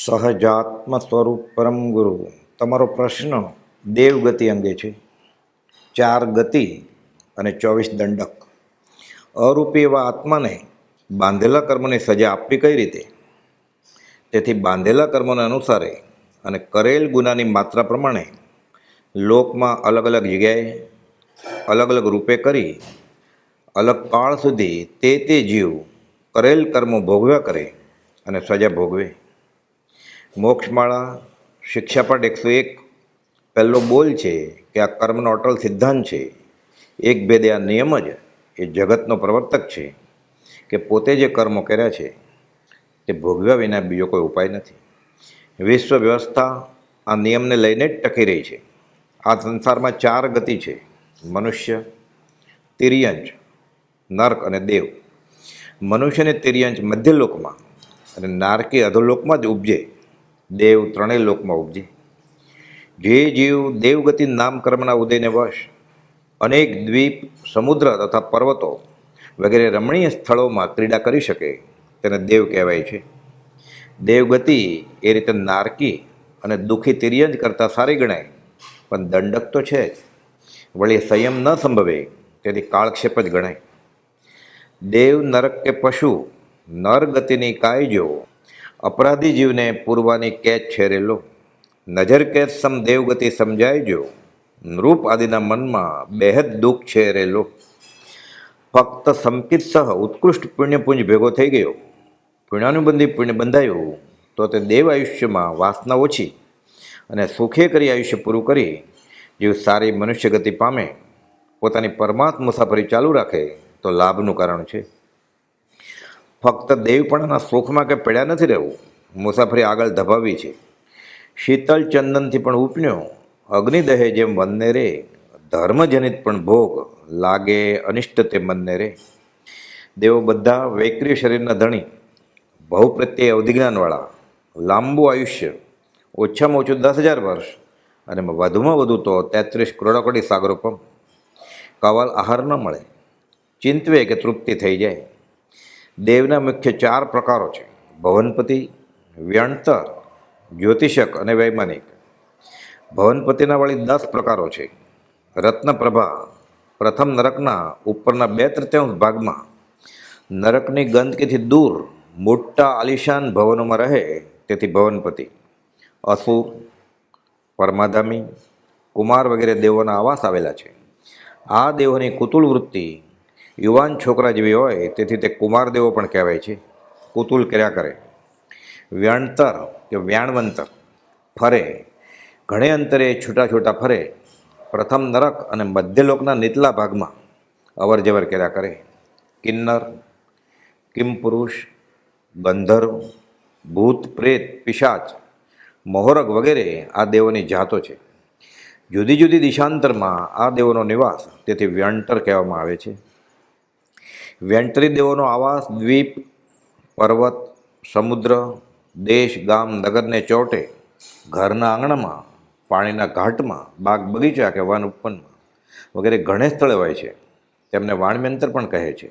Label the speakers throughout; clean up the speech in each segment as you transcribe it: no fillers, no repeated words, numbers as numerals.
Speaker 1: સહજાત્મ સ્વરૂપ પરમ ગુરુ. તમારો પ્રશ્ન દેવગતિ અંગે છે. 4 ગતિ અને 24 દંડક. અરૂપી એવા આત્માને બાંધેલા કર્મની સજા આપવી કઈ રીતે? તેથી બાંધેલા કર્મોને અનુસારે અને કરેલ ગુનાની માત્રા પ્રમાણે લોકમાં અલગ અલગ જગ્યાએ અલગ અલગ રૂપે કરી અલગ કાળ સુધી તે જીવ કરેલ કર્મો ભોગવ્યા કરે અને સજા ભોગવે. મોક્ષમાળા શિક્ષાપટ 101 પહેલો બોલ છે કે આ કર્મનો અટલ સિદ્ધાંત છે. એક ભેદે આ નિયમ જ એ જગતનો પ્રવર્તક છે કે પોતે જે કર્મો કર્યા છે તે ભોગવ્યા વિના બીજો કોઈ ઉપાય નથી. વિશ્વ વ્યવસ્થા આ નિયમને લઈને જ ટકી રહી છે. આ સંસારમાં 4 ગતિ છે: મનુષ્ય, તિર્યંચ, નર્ક અને દેવ. મનુષ્યને તિર્યંચ મધ્યલોકમાં અને નારકી અધોલોકમાં જ ઉપજે. દેવ ત્રણેય લોકમાં ઉપજે. જે જીવ દેવગતિ નામકર્મના ઉદયને વશ અનેક દ્વીપ, સમુદ્ર તથા પર્વતો વગેરે રમણીય સ્થળોમાં ક્રીડા કરી શકે તેને દેવ કહેવાય છે. દેવગતિ એ રીતે નારકી અને દુઃખી તિર્યંજ કરતાં સારી ગણાય, પણ દંડક તો છે જ. વળી સંયમ ન સંભવે તેથી કાળક્ષેપ જ ગણાય. દેવ, નરક કે પશુ નર ગતિની કાય જો અપરાધી જીવને પૂરવાની કેચ છેરેલો. નજર કેચ સમ દેવગતિ સમજાય જો નૃપ આદિના મનમાં બેહદ દુઃખ છેરેલો. ફક્ત સંકિત સહ ઉત્કૃષ્ટ પુણ્યપુંજ ભેગો થઈ ગયો, પુણ્યાનુબંધી પુણ્ય બંધાયું તો તે દેવ આયુષ્યમાં વાસના ઓછી અને સુખે કરી આયુષ્ય પૂરું કરી જીવ સારી મનુષ્ય ગતિ પામે, પોતાની પરમાત્મ મુસાફરી ચાલુ રાખે તો લાભનું કારણ છે. ફક્ત દેવપણાના સુખમાં કે પડ્યા નથી રહેવું, મુસાફરી આગળ ધપાવવી છે. શીતળ ચંદનથી પણ ઉપન્યો અગ્નિદહે જેમ વનને રે, ધર્મજનિત પણ ભોગ લાગે અનિષ્ટ તે મનને રે. દેવો બધા વૈક્રિય શરીરના ધણી, ભવ પ્રત્યે અવધિજ્ઞાનવાળા, લાંબુ આયુષ્ય, ઓછામાં ઓછું 10,000 વર્ષ અને વધુમાં વધુ તો 33 કરોડકોટી સાગરોપમ. કવલ આહાર ન મળે, ચિંતવે કે તૃપ્તિ થઈ જાય. દેવના મુખ્ય 4 પ્રકારો છે: ભવનપતિ, વ્યણતર, જ્યોતિષક અને વૈમાનિક. ભવનપતિના વળી 10 પ્રકારો છે. રત્નપ્રભા પ્રથમ નરકના ઉપરના 2/3 ભાગમાં નરકની ગંદકીથી દૂર મોટા આલિશાન ભવનોમાં રહે તેથી ભવનપતિ. અસુર, પરમાધામી, કુમાર વગેરે દેવોના આવાસ આવેલા છે. આ દેવોની કુતુલ વૃત્તિ યુવાન છોકરા જેવી હોય તેથી તે કુમાર દેવો પણ કહેવાય છે. કુતુલ કર્યા કરે. વ્યણતર કે વ્યાણવંતર ફરે, ઘણે અંતરે છૂટા છૂટા ફરે. પ્રથમ નરક અને મધ્યલોકના નીચલા ભાગમાં અવર જવર કર્યા કરે. કિન્નર, કિમપુરુષ, ગંધર્વ, ભૂત, પ્રેત, પિશાચ, મોહરગ વગેરે આ દેવોની જાતો છે. જુદી જુદી દિશાંતરમાં આ દેવોનો નિવાસ તેથી વ્યણતર કહેવામાં આવે છે. વ્યંટરી દેવોનો આવાસ દ્વીપ, પર્વત, સમુદ્ર, દેશ, ગામ, નગરને ચોટે, ઘરના આંગણામાં, પાણીના ઘાટમાં, બાગ બગીચા કે વન ઉપવનમાં વગેરે ઘણે સ્થળે હોય છે. તેમને વાણવ્યંતર પણ કહે છે.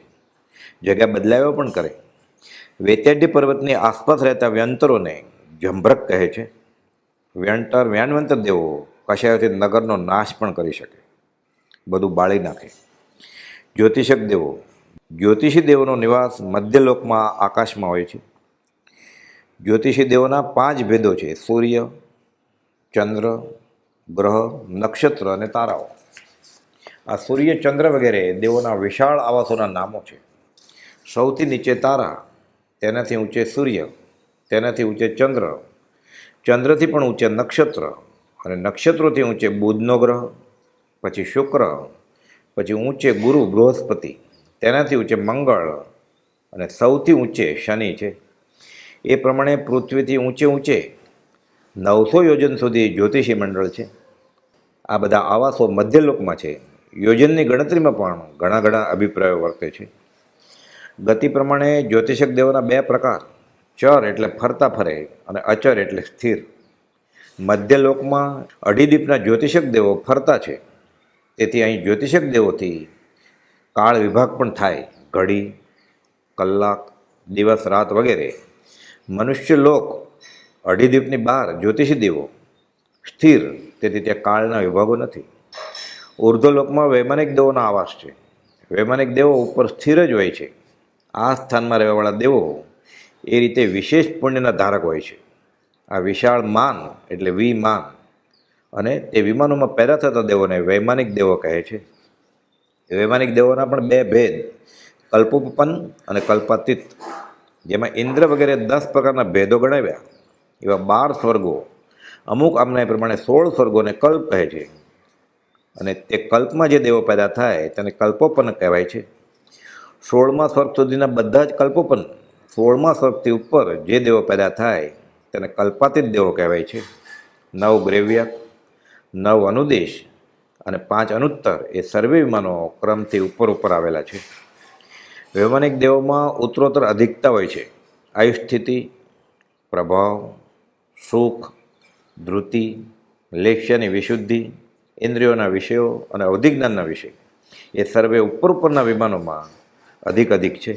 Speaker 1: જગ્યા બદલાવ્યો પણ કરે. વેત્યાઢ્ય પર્વતની આસપાસ રહેતા વ્યંતરોને જંભરક કહે છે. વ્યંટર, વ્યાણવંતર દેવો કશાયોથી નગરનો નાશ પણ કરી શકે, બધું બાળી નાખે. જ્યોતિષક દેવો, જ્યોતિષી દેવોનો નિવાસ મધ્યલોકમાં આકાશમાં હોય છે. જ્યોતિષી દેવોના 5 ભેદો છે: સૂર્ય, ચંદ્ર, ગ્રહ, નક્ષત્ર અને તારાઓ. આ સૂર્ય, ચંદ્ર વગેરે દેવોના વિશાળ આવાસોના નામો છે. સૌથી નીચે તારા, તેનાથી ઊંચે સૂર્ય, તેનાથી ઊંચે ચંદ્ર, ચંદ્રથી પણ ઊંચે નક્ષત્ર અને નક્ષત્રોથી ઊંચે બુધનો ગ્રહ, પછી શુક્ર, પછી ઊંચે ગુરુ બૃહસ્પતિ, તેનાથી ઊંચે મંગળ અને સૌથી ઊંચે શનિ છે. એ પ્રમાણે પૃથ્વીથી ઊંચે 900 યોજન સુધી જ્યોતિષી મંડળ છે. આ બધા આવાસો મધ્યલોકમાં છે. યોજનની ગણતરીમાં પણ ઘણા અભિપ્રાયો વર્તે છે. ગતિ પ્રમાણે જ્યોતિષક દેવોના 2 પ્રકાર: ચર એટલે ફરતા ફરે અને અચર એટલે સ્થિર. મધ્યલોકમાં અઢીદ્વીપના જ્યોતિષક દેવો ફરતા છે, તેથી અહીં જ્યોતિષક દેવોથી કાળ વિભાગ પણ થાય. ઘડી, કલાક, દિવસ, રાત વગેરે. મનુષ્ય લોક અઢી દ્વીપની બહાર જ્યોતિષી દેવો સ્થિર, તેથી ત્યાં કાળના વિભાગો નથી. ઉર્ધ્વલોકમાં વૈમાનિક દેવોનો આવાસ છે. વૈમાનિક દેવો ઉપર સ્થિર જ હોય છે. આ સ્થાનમાં રહેવાવાળા દેવો એ રીતે વિશેષ પુણ્યના ધારક હોય છે. આ વિશાળ માન એટલે વિમાન, અને તે વિમાનોમાં પેદા થતા દેવોને વૈમાનિક દેવો કહે છે. વૈમાનિક દેવોના પણ બે ભેદ, કલ્પોપન અને કલ્પાતીત. જેમાં ઇન્દ્ર વગેરે 10 પ્રકારના ભેદો ગણાવ્યા, એવા 12 સ્વર્ગો, અમુક આમના પ્રમાણે 16 સ્વર્ગોને કલ્પ કહે છે. અને તે કલ્પમાં જે દેવો પેદા થાય તેને કલ્પોપન કહેવાય છે. 16મા સ્વર્ગ સુધીના બધા જ કલ્પોપન. 16મા સ્વર્ગથી ઉપર જે દેવો પેદા થાય તેને કલ્પાતીત દેવો કહેવાય છે. 9 ગ્રેવ્યક, 9 અનુદેશ અને 5 અનુત્તર એ સર્વે વિમાનો ક્રમથી ઉપર ઉપર આવેલા છે. વૈમાનિક દેવોમાં ઉત્તરોત્તર અધિકતા હોય છે. આયુસ્થિતિ, પ્રભાવ, સુખ, ધૃતિ, લેખ્યની વિશુદ્ધિ, ઇન્દ્રિયોના વિષયો અને અવધિજ્ઞાનના વિષય એ સર્વે ઉપર ઉપરના વિમાનોમાં અધિક છે.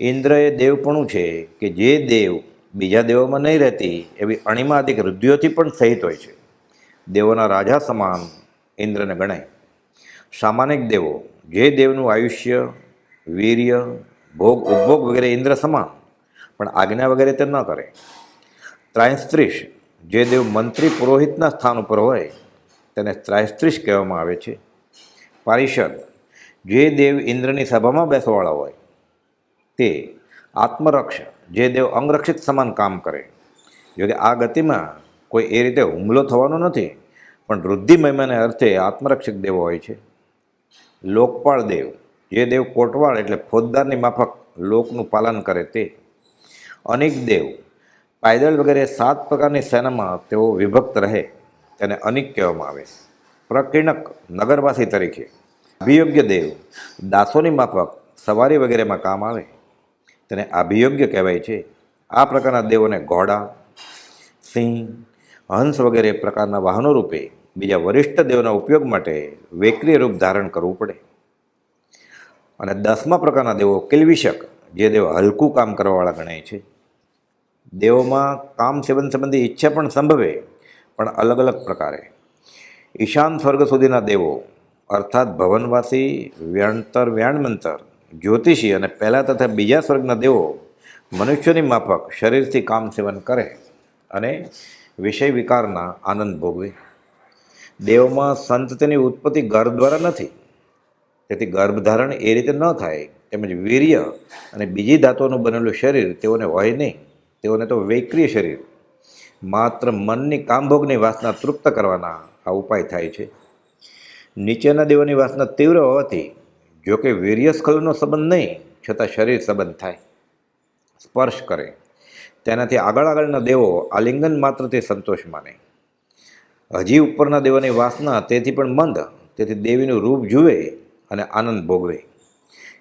Speaker 1: ઇન્દ્ર એ દેવપણું છે કે જે દેવ બીજા દેવોમાં નહીં રહેતી એવી અણિમાદિક રુદ્ધિઓથી પણ સહિત હોય છે. દેવોના રાજા સમાન ઇન્દ્રને ગણાય. સામાનિક દેવો, જે દેવનું આયુષ્ય, વીર્ય, ભોગ ઉપભોગ વગેરે ઇન્દ્ર સમાન, પણ આજ્ઞા વગેરે તે ન કરે. ત્રાયસ્ત્રીશ, જે દેવ મંત્રી પુરોહિતના સ્થાન ઉપર હોય તેને ત્રાયસ્ત્રીશ કહેવામાં આવે છે. પારિષદ, જે દેવ ઇન્દ્રની સભામાં બેસવાવાળા હોય તે. આત્મરક્ષ, જે દેવ અંગરક્ષિત સમાન કામ કરે. જોકે આ ગતિમાં કોઈ એ રીતે હુમલો થવાનો નથી, પણ વૃદ્ધિ મહિમાને અર્થે આત્મરક્ષક દેવો હોય છે. લોકપાળ દેવ, જે દેવ કોટવાળ એટલે ફોજદારની માફક લોકનું પાલન કરે તે. અનિક દેવ, પાયદળ વગેરે 7 પ્રકારની સેનામાં તેઓ વિભક્ત રહે તેને અનિક કહેવામાં આવે. પ્રકીર્ણક, નગરવાસી તરીકે. અભિયોગ્ય દેવ, દાસોની માફક સવારી વગેરેમાં કામ આવે તેને અભિયોગ્ય કહેવાય છે. આ પ્રકારના દેવોને ઘોડા, સિંહ, હંસ વગેરે પ્રકારના વાહનો રૂપે બીજા વરિષ્ઠ દેવના ઉપયોગ માટે વૈક્રિય રૂપ ધારણ કરવું પડે. અને 10મા પ્રકારના દેવો કિલ્વિષક, જે દેવ હલકું કામ કરવાવાળા ગણાય છે. દેવોમાં કામ સેવન સંબંધી ઈચ્છા પણ સંભવે, પણ અલગ અલગ પ્રકારે. ઈશાન સ્વર્ગ સુધીના દેવો અર્થાત ભવનવાસી, વ્યણતર, વ્યાણમંતર, જ્યોતિષી અને પહેલા તથા બીજા સ્વર્ગના દેવો મનુષ્યોની માફક શરીરથી કામ સેવન કરે અને વિષય વિકારના આનંદ ભોગવે. દેવોમાં સંતતિની ઉત્પત્તિ ગર્ભ દ્વારા નથી, તેથી ગર્ભધારણ એ રીતે ન થાય. તેમજ વીર્ય અને બીજી ધાતુઓનું બનેલું શરીર તેઓને હોય નહીં. તેઓને તો વૈક્રિય શરીર, માત્ર મનની કામભોગની વાસના તૃપ્ત કરવાના આ ઉપાય થાય છે. નીચેના દેવોની વાસના તીવ્ર હોવાથી જોકે વીર્યસ્ખલનનો સંબંધ નહીં, છતાં શરીર સંબંધ થાય, સ્પર્શ કરે. તેનાથી આગળના દેવો આલિંગન માત્રથી સંતોષ માને. હજી ઉપરના દેવોની વાસના તેથી પણ મંદ, તેથી દેવીનું રૂપ જુએ અને આનંદ ભોગવે.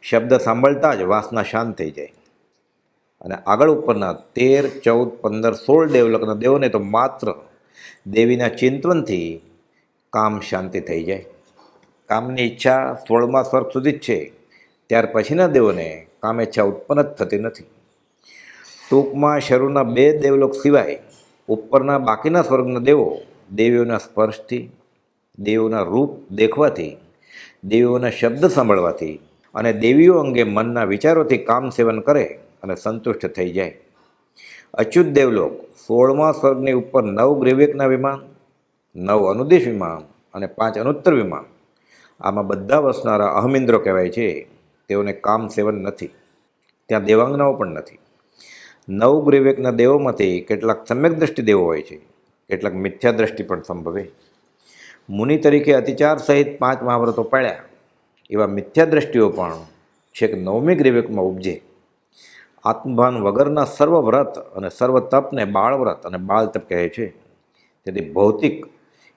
Speaker 1: શબ્દ સાંભળતા જ વાસના શાંત થઈ જાય. અને આગળ ઉપરના 13, 14, 15, 16 દેવલોકના દેવોને તો માત્ર દેવીના ચિંતવનથી કામ શાંતિ થઈ જાય. કામની ઈચ્છા 16મા સ્વર્ગ સુધી જ છે, ત્યાર પછીના દેવોને કામેચ્છા ઉત્પન્ન જ થતી નથી. ટૂંકમાં શરૂના 2 દેવલોક સિવાય ઉપરના બાકીના સ્વર્ગના દેવો દેવીઓના સ્પર્શથી, દેવીઓના રૂપ દેખવાથી, દેવીઓના શબ્દ સાંભળવાથી અને દેવીઓ અંગે મનના વિચારોથી કામ સેવન કરે અને સંતુષ્ટ થઈ જાય. અચ્યુત દેવલોક 16મા સ્વર્ગની ઉપર 9 ગ્રેવ્યકના વિમાન, 9 અનુદેશ વિમાન અને 5 અનુત્તર વિમાન, આમાં બધા વસનારા અહમિન્દ્રો કહેવાય છે. તેઓને કામ સેવન નથી, ત્યાં દેવાંગનાઓ પણ નથી. 9 ગ્રેવ્યકના દેવોમાંથી કેટલાક સમ્યક દ્રષ્ટિ દેવો હોય છે, કેટલાક મિથ્યા દ્રષ્ટિ પણ સંભવે. મુનિ તરીકે અતિચાર સહિત 5 મહાવ્રતો પાળ્યા એવા મિથ્યા દ્રષ્ટિઓ પણ છેક 9મી ગ્રેવ્યકમાં ઉપજે. આત્મભાન વગરના સર્વ વ્રત અને સર્વ તપને બાળ વ્રત અને બાળ તપ કહે છે. તેથી ભૌતિક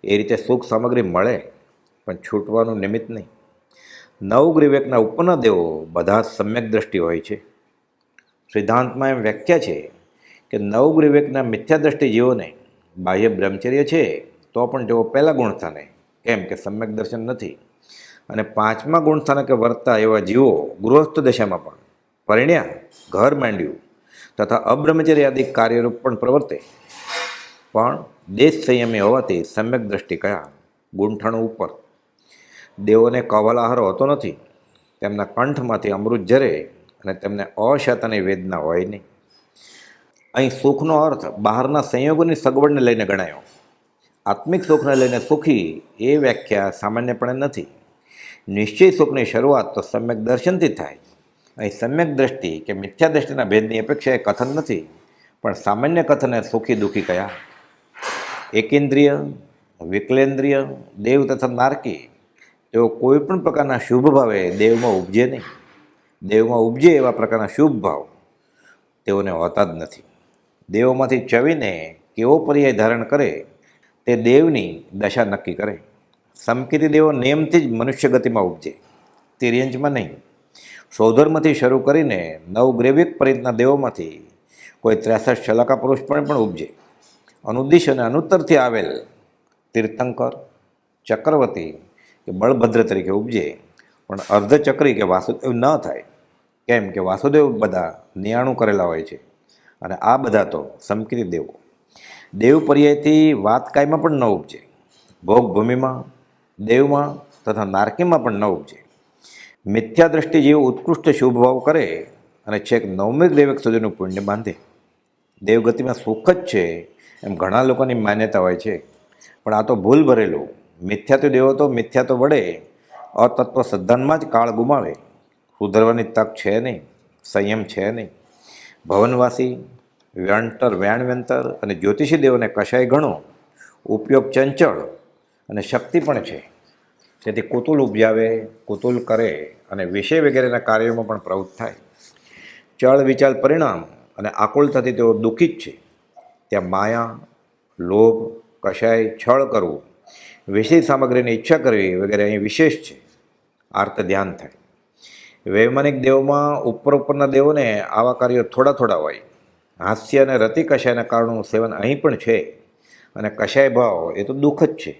Speaker 1: એ રીતે સુખ સામગ્રી મળે પણ છૂટવાનું નિમિત્ત નહીં. 9 ગ્રેવ્યકના ઉપરના દેવો બધા જ સમ્યક દ્રષ્ટિ હોય છે. સિદ્ધાંતમાં એમ વ્યાખ્યા છે કે 9 ગ્રેવ્યકના મિથ્યા દ્રષ્ટિ જીવોને બાહ્ય બ્રહ્મચર્ય છે તો પણ તેઓ પહેલા ગુણસ્થાને, કેમ કે સમ્યક દર્શન નથી. અને 5મા ગુણસ્થાનકે વર્તા એવા જીવો ગૃહસ્થ દશામાં પણ પરિણ્યા, ઘર માંડ્યું તથા અબ્રહ્મચર્ય આદિ કાર્યરૂપ પણ પ્રવર્તે પણ દેશ સંયમી હોવાથી સમ્યક દ્રષ્ટિ કયા ગુંઠણ ઉપર. દેવોને કવલાહાર હોતો નથી, તેમના કંઠમાંથી અમૃત ઝરે અને તેમને અશાતાની વેદના હોય નહીં. અહીં સુખનો અર્થ બહારના સંયોગોની સગવડને લઈને ગણાયો. આત્મિક સુખને લઈને સુખી એ વ્યાખ્યા સામાન્યપણે નથી. નિશ્ચય સુખની શરૂઆત તો સમ્યક દર્શનથી થાય. અહીં સમ્યક દ્રષ્ટિ કે મિથ્યા દ્રષ્ટિના ભેદની અપેક્ષા એ કથન નથી, પણ સામાન્ય કથને સુખી દુઃખી કયા. એકેન્દ્રિય, વિકલેન્દ્રિય, દેવ તથા નારકી તેઓ કોઈ પણ પ્રકારના શુભ ભાવે દેવમાં ઉપજે નહીં. દેવમાં ઉપજે એવા પ્રકારના શુભ ભાવ તેઓને હોતા જ નથી. દેવોમાંથી ચવીને કેવો પર્યાય ધારણ કરે તે દેવની દશા નક્કી કરે. સમકીતિ દેવો નિયમથી જ મનુષ્ય ગતિમાં ઉપજે, તિર્યંચમાં નહીં. સૌધર્મથી શરૂ કરીને નવગ્રેવિક પરિતના દેવોમાંથી કોઈ 63 શલાકા પુરુષ પણ ઉપજે. અનુદિશ અને અનુત્તરથી આવેલ તીર્થંકર, ચક્રવર્તી કે બળભદ્ર તરીકે ઉપજે, પણ અર્ધચક્રી કે વાસુદેવ ન થાય. કેમ કે વાસુદેવ બધા નિયાણું કરેલા હોય છે અને આ બધા તો સમકીતિ દેવો. દેવ પર્યાયથી વાત કાયમાં પણ ન ઉપજે, ભોગભૂમિમાં, દેવમાં તથા નારકીમાં પણ ન ઉપજે. મિથ્યા દ્રષ્ટિ જેવો ઉત્કૃષ્ટ શુભ ભાવ કરે અને છેક નવમી ગ્રેવિક સુધીનું પુણ્ય બાંધે. દેવગતિમાં સુખ જ છે એમ ઘણા લોકોની માન્યતા હોય છે, પણ આ તો ભૂલ ભરેલું. મિથ્યાત્વ દેવો તો મિથ્યાત્વ વડે અતત્વ શ્રદ્ધાનમાં જ કાળ ગુમાવે. સુધરવાની તક છે નહીં, સંયમ છે નહીં. ભવનવાસી, વ્યાણવેંતર અને જ્યોતિષી દેવોને કશાય ઘણો ઉપયોગ ચંચળ અને શક્તિ પણ છે. તેથી કુતુલ ઉપજાવે, કુતુલ કરે અને વિષય વગેરેના કાર્યોમાં પણ પ્રવૃત્ત થાય. ચળ વિચાર પરિણામ અને આકુલતાથી તેઓ દુઃખી જ છે. ત્યાં માયા, લોભ, કશાય, છળ કરવું, વિષય સામગ્રીની ઈચ્છા કરવી વગેરે અહીં વિશેષ છે. આર્ત ધ્યાન થાય. વૈમાનિક દેવોમાં ઉપરના દેવોને આવા કાર્યો થોડા હોય. હાસ્ય અને રતિ કશાયના કારણોનું સેવન અહીં પણ છે અને કશાય ભાવ એ તો દુઃખ જ છે.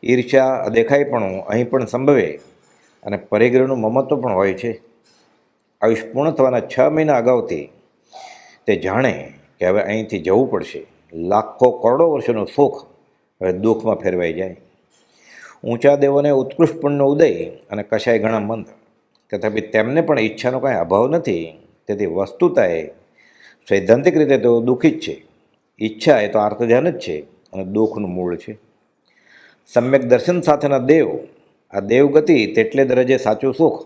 Speaker 1: ઈર્ષ્યા, અદેખાઈપણું અહીં પણ સંભવે અને પરિગ્રહનું મમત્વ પણ હોય છે. આયુષ પૂર્ણ થવાના 6 મહિના અગાઉથી તે જાણે કે હવે અહીંથી જવું પડશે. લાખો કરોડો વર્ષોનું સુખ હવે દુઃખમાં ફેરવાઈ જાય. ઊંચા દેવોને ઉત્કૃષ્ટ પુણ્યનો ઉદય અને કશાય ઘણા મંદ, તથાપિ તેમને પણ ઈચ્છાનો કાંઈ અભાવ નથી. તેથી વસ્તુતાએ સૈદ્ધાંતિક રીતે તેઓ દુઃખી જ છે. ઈચ્છા એ તો આર્ત ધ્યાન જ છે અને દુઃખનું મૂળ છે. સમ્યક દર્શન સાથેના દેવ, આ દેવગતિ તેટલે દરજ્જે સાચું સુખ.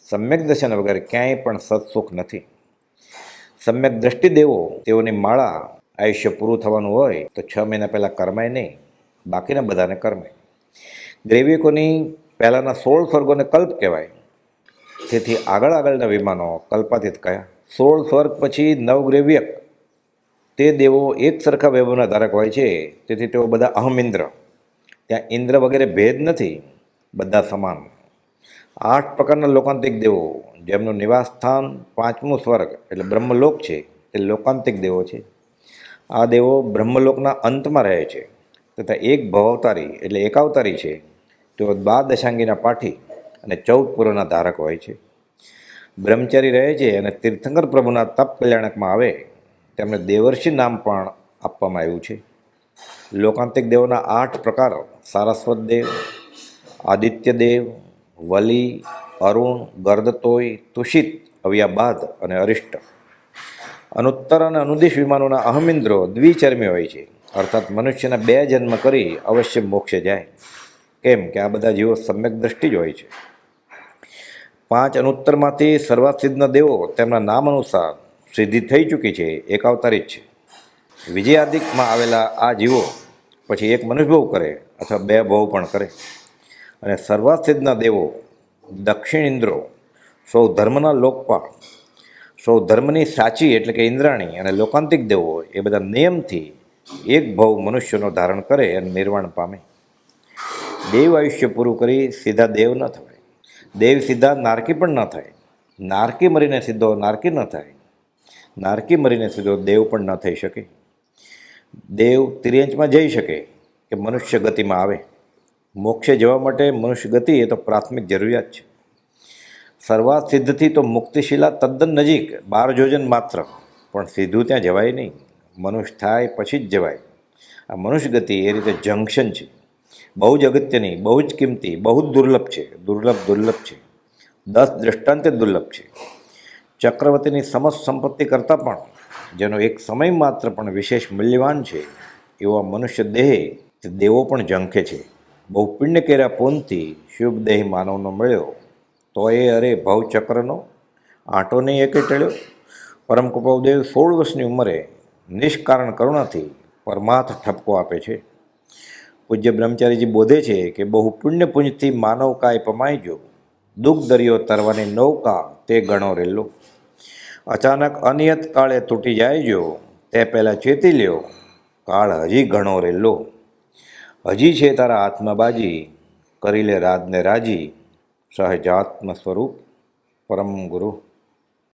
Speaker 1: સમ્યક દર્શન વગર ક્યાંય પણ સત્સુખ નથી. સમ્યક દ્રષ્ટિ દેવો તેઓની માળા આયુષ્ય પૂરું થવાનું હોય તો 6 મહિના પહેલાં કરમાય નહીં, બાકીના બધાને કરમાય. ગ્રેવિકોની પહેલાંના 16 સ્વર્ગોને કલ્પ કહેવાય. તેથી આગળના વિમાનો કલ્પાતીત કયા. 16 સ્વર્ગ પછી નવગ્રેવ્યક તે દેવો એક સરખા વૈભવના ધારક હોય છે. તેથી તેઓ બધા અહમ ઇન્દ્ર. ત્યાં ઇન્દ્ર વગેરે ભેદ નથી, બધા સમાન. 8 પ્રકારના લોકાંતિક દેવો જેમનું નિવાસ સ્થાન 5મું સ્વર્ગ એટલે બ્રહ્મલોક છે, તે લોકાંતિક દેવો છે. આ દેવો બ્રહ્મલોકના અંતમાં રહે છે તથા એક ભવાવતારી એટલે એકાવતારી છે. તેઓ 12 દશાંગીના પાઠી અને 14 પુરોના ધારક હોય છે. બ્રહ્મચારી રહે છે અને તીર્થંકર પ્રભુના તપ કલ્યાણકમાં આવે તેમને દેવર્ષિ નામ પણ આપવામાં આવ્યું છે. લોકાંતિક દેવોના 8 પ્રકારો: સારસ્વત દેવ, આદિત્ય દેવ, વલી, અરુણ, ગર્દતોય, તુષિત, અવ્યાબાદ અને અરિષ્ટ. અનુત્તર અને અનુદિશ વિમાનોના અહમિન્દ્રો દ્વિચર્મી હોય છે, અર્થાત મનુષ્યના 2 જન્મ કરી અવશ્ય મોક્ષે જાય. કેમ કે આ બધા જીવો સમ્યક દ્રષ્ટિ જ હોય છે. 5 અનુત્તરમાંથી સર્વાસિદ્ધના દેવો તેમના નામ અનુસાર સિદ્ધિ થઈ ચૂકી છે, એકાવતારી જ છે. વિજયાદિકમાં આવેલા આ જીવો પછી એક મનુષ્ય ભવ કરે અથવા 2 ભવ પણ કરે. અને સર્વાસિદ્ધના દેવો દક્ષિણ ઇન્દ્રો, સૌ ધર્મના લોકપાળ, સૌ ધર્મની સાચી એટલે કે ઇન્દ્રાણી અને લોકાંતિક દેવો એ બધા નિયમથી એક ભવ મનુષ્યનો ધારણ કરે અને નિર્વાણ પામે. દેવ આયુષ્ય પૂરું કરી સીધા દેવ ન થવાય. દેવ સીધા નારકી પણ ન થાય. નારકી મરીને સીધો નારકી ન થાય. નારકી મરીને સીધો દેવ પણ ન થઈ શકે. દેવ તિર્યંચમાં જઈ શકે કે મનુષ્ય ગતિમાં આવે. મોક્ષે જવા માટે મનુષ્ય ગતિ એ તો પ્રાથમિક જરૂરિયાત છે. સર્વાત સિદ્ધથી તો મુક્તિશીલા તદ્દન નજીક 12 યોજન માત્ર, પણ સીધું ત્યાં જવાય નહીં. મનુષ્ય થાય પછી જ જવાય. આ મનુષ્ય ગતિ એ રીતે જંક્શન છે, બહુ જ અગત્યની, બહુ જ કિંમતી, બહુ જ દુર્લભ છે. દુર્લભ છે, 10 દ્રષ્ટાંતે દુર્લભ છે. ચક્રવર્તીની સમસ્ત સંપત્તિ કરતાં પણ જેનો એક સમય માત્ર પણ વિશેષ મૂલ્યવાન છે, એવો મનુષ્ય દેહ તે દેવો પણ ઝંખે છે. બહુ પુણ્ય કર્યા પૂનથી શુભ દેહ માનવનો મળ્યો, તો એ અરે ભવચક્રનો આંટો નહીં એકે ટળ્યો. પરમ કૃપાદેવ 16 વર્ષની ઉંમરે નિષ્કારણ કરુણાથી પરમાર્થ ઠપકો આપે છે. પૂજ્ય બ્રહ્મચારીજી બોધે છે કે બહુ પુણ્ય પુંજથી માનવ કાય પમાઈ જો, દુઃખ દરિયો તરવાની નૌકા તે ગણો રેલો. અચાનક અનિયત કાળે તૂટી જાય જો, તે પહેલાં ચેતી લ્યો, કાળ હજી ઘણો રેલો. હજી છે તારા હાથમાં બાજી, કરી લે રાતને રાજી, સહજાત્મ સ્વરૂપ પરમ ગુરુ.